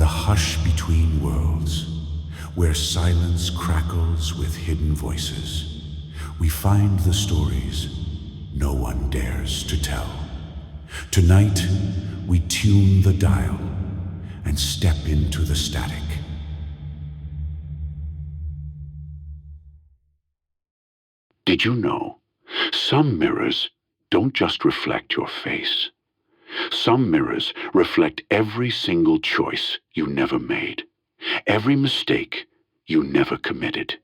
the hush between worlds, where silence crackles with hidden voices, we find the stories no one dares to tell. Tonight, we tune the dial and step into the static. Did you know some mirrors don't just reflect your face? Some mirrors reflect every single choice you never made, every mistake you never committed,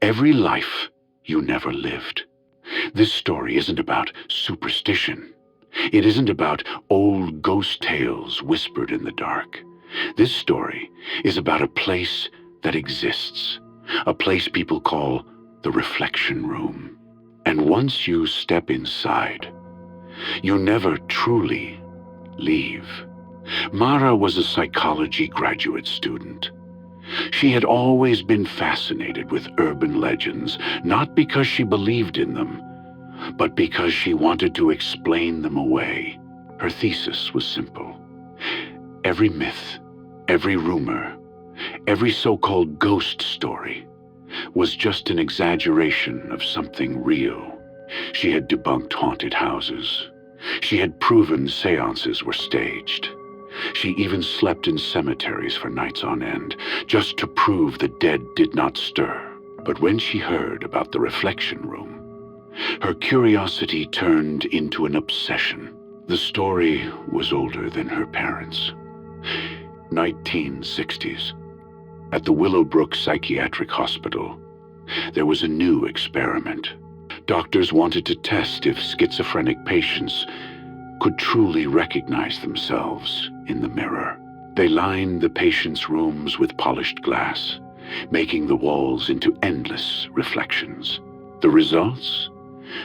every life you never lived. This story isn't about superstition. It isn't about old ghost tales whispered in the dark. This story is about a place that exists, a place people call the reflection room. And once you step inside, you never truly leave. Mara was a psychology graduate student. She had always been fascinated with urban legends, not because she believed in them, but because she wanted to explain them away. Her thesis was simple. Every myth, every rumor, every so-called ghost story was just an exaggeration of something real. She had debunked haunted houses. She had proven seances were staged. She even slept in cemeteries for nights on end, just to prove the dead did not stir. But when she heard about the reflection room, her curiosity turned into an obsession. The story was older than her parents. 1960s. At the Willowbrook Psychiatric Hospital, there was a new experiment. Doctors wanted to test if schizophrenic patients could truly recognize themselves in the mirror. They lined the patients' rooms with polished glass, making the walls into endless reflections. The results?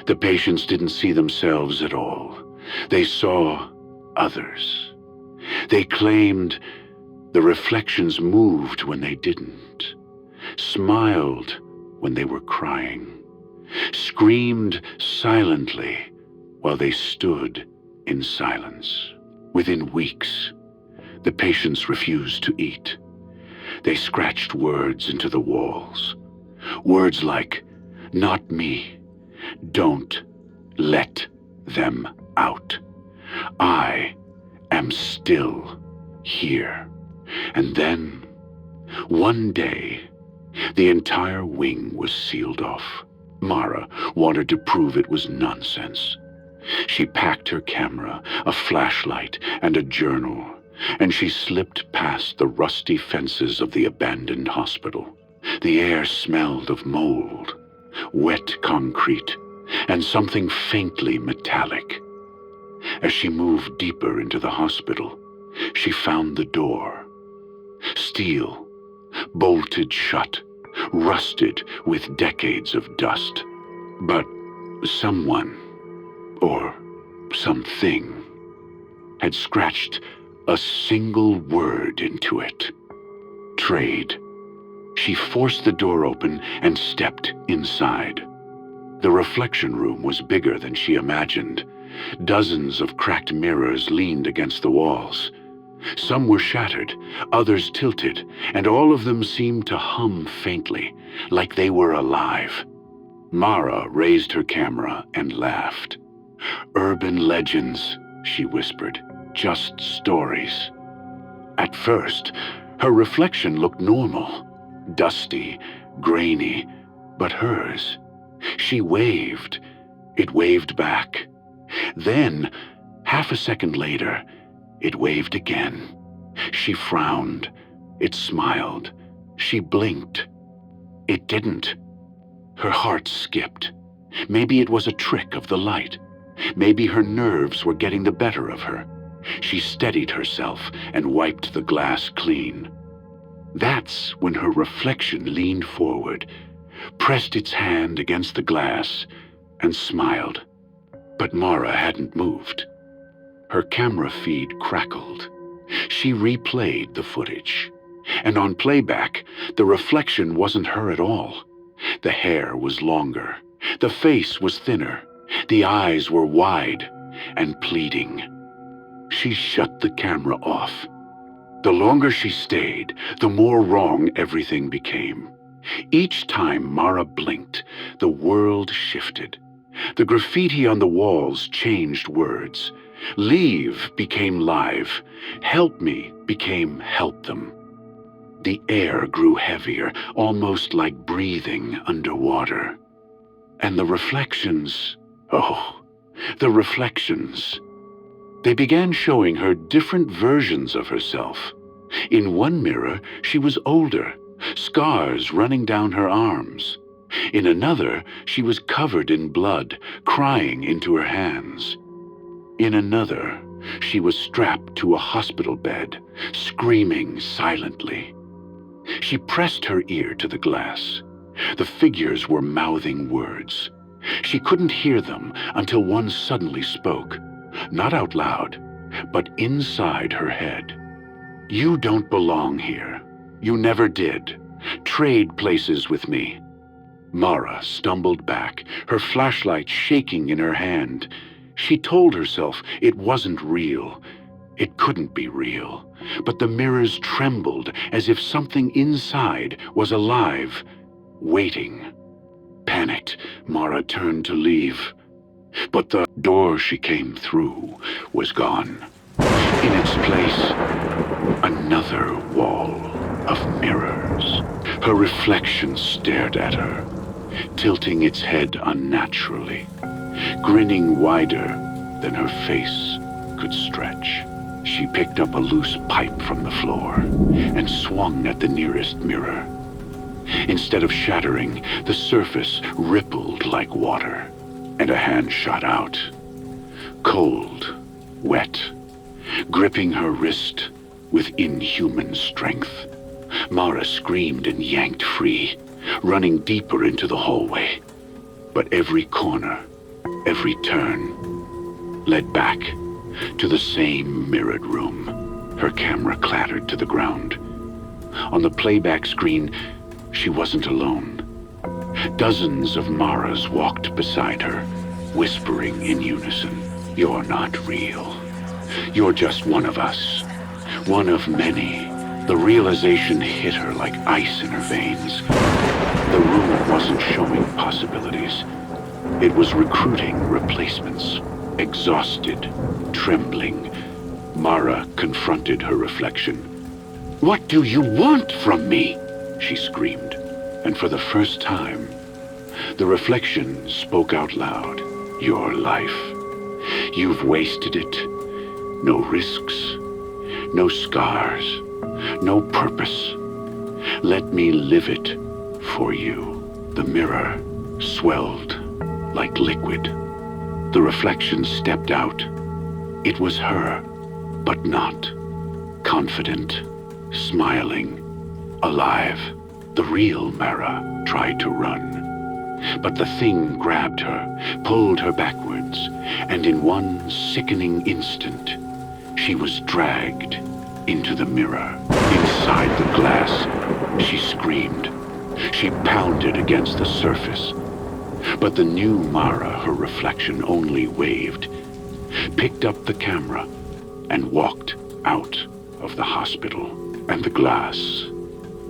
The patients didn't see themselves at all. They saw others. They claimed the reflections moved when they didn't, smiled when they were crying, screamed silently while they stood in silence. Within weeks, the patients refused to eat. They scratched words into the walls. Words like, "Not me," "Don't let them out," "I am still here." And then, one day, the entire wing was sealed off. Mara wanted to prove it was nonsense. She packed her camera, a flashlight, and a journal, and she slipped past the rusty fences of the abandoned hospital. The air smelled of mold, wet concrete, and something faintly metallic. As she moved deeper into the hospital, she found the door. Steel, bolted shut, rusted with decades of dust. But someone, or something, had scratched a single word into it. Trade. She forced the door open and stepped inside. The reflection room was bigger than she imagined. Dozens of cracked mirrors leaned against the walls. Some were shattered, others tilted, and all of them seemed to hum faintly, like they were alive. Mara raised her camera and laughed. "Urban legends," she whispered, "just stories." At first, her reflection looked normal, dusty, grainy, but hers. She waved. It waved back. Then, half a second later, it waved again. She frowned. It smiled. She blinked. It didn't. Her heart skipped. Maybe it was a trick of the light. Maybe her nerves were getting the better of her. She steadied herself and wiped the glass clean. That's when her reflection leaned forward, pressed its hand against the glass, and smiled. But Mara hadn't moved. Her camera feed crackled. She replayed the footage. And on playback, the reflection wasn't her at all. The hair was longer. The face was thinner. The eyes were wide and pleading. She shut the camera off. The longer she stayed, the more wrong everything became. Each time Mara blinked, the world shifted. The graffiti on the walls changed words. Leave became live. Help me became help them. The air grew heavier, almost like breathing underwater. And the reflections, oh, the reflections. They began showing her different versions of herself. In one mirror, she was older, scars running down her arms. In another, she was covered in blood, crying into her hands. In another, she was strapped to a hospital bed, screaming silently. She pressed her ear to the glass. The figures were mouthing words. She couldn't hear them until one suddenly spoke, not out loud, but inside her head. "You don't belong here. You never did. Trade places with me." Mara stumbled back, her flashlight shaking in her hand. She told herself it wasn't real. It couldn't be real. But the mirrors trembled as if something inside was alive, waiting. Panicked, Mara turned to leave. But the door she came through was gone. In its place, another wall of mirrors. Her reflection stared at her, tilting its head unnaturally, grinning wider than her face could stretch. She picked up a loose pipe from the floor and swung at the nearest mirror. Instead of shattering, the surface rippled like water, and a hand shot out. Cold, wet, gripping her wrist with inhuman strength. Mara screamed and yanked free, running deeper into the hallway. But every corner, every turn, led back to the same mirrored room. Her camera clattered to the ground. On the playback screen, she wasn't alone. Dozens of Maras walked beside her, whispering in unison, "You're not real. You're just one of us. One of many." The realization hit her like ice in her veins. The room wasn't showing possibilities. It was recruiting replacements. Exhausted, trembling, Mara confronted her reflection. "What do you want from me?" she screamed. And for the first time, the reflection spoke out loud. "Your life. You've wasted it. No risks, no scars, no purpose. Let me live it for you." The mirror swelled like liquid. The reflection stepped out. It was her, but not. Confident, smiling, alive. The real Mara tried to run. But the thing grabbed her, pulled her backwards, and in one sickening instant, she was dragged into the mirror. Inside the glass, she screamed. She pounded against the surface. But the new Mara, her reflection, only waved, picked up the camera, and walked out of the hospital. And the glass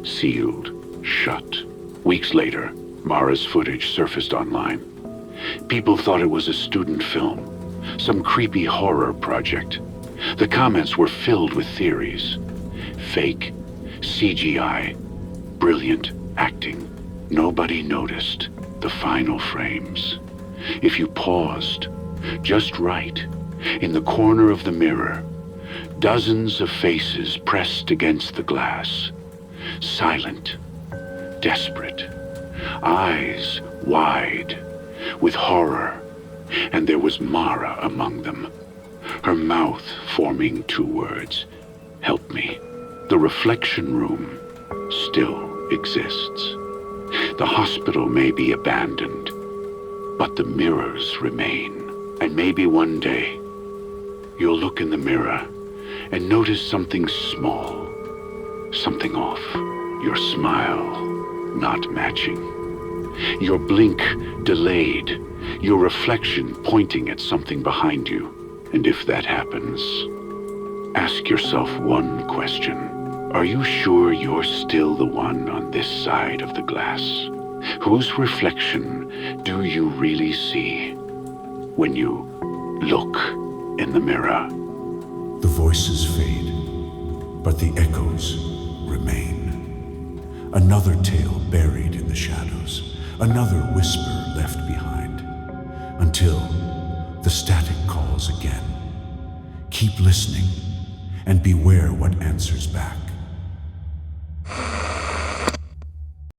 sealed shut. Weeks later, Mara's footage surfaced online. People thought it was a student film, some creepy horror project. The comments were filled with theories. Fake, CGI, brilliant acting. Nobody noticed the final frames. If you paused just right, in the corner of the mirror, dozens of faces pressed against the glass, silent, desperate, eyes wide with horror, and there was Mara among them, her mouth forming two words, "Help me." The reflection room still exists. The hospital may be abandoned, but the mirrors remain. And maybe one day, you'll look in the mirror and notice something small, something off. Your smile not matching. Your blink delayed. Your reflection pointing at something behind you. And if that happens, Ask yourself one question. Are you sure you're still the one on this side of the glass? Whose reflection do you really see when you look in the mirror? The voices fade, but the echoes remain. Another tale buried in the shadows, another whisper left behind, until the static calls again. Keep listening and beware what answers back.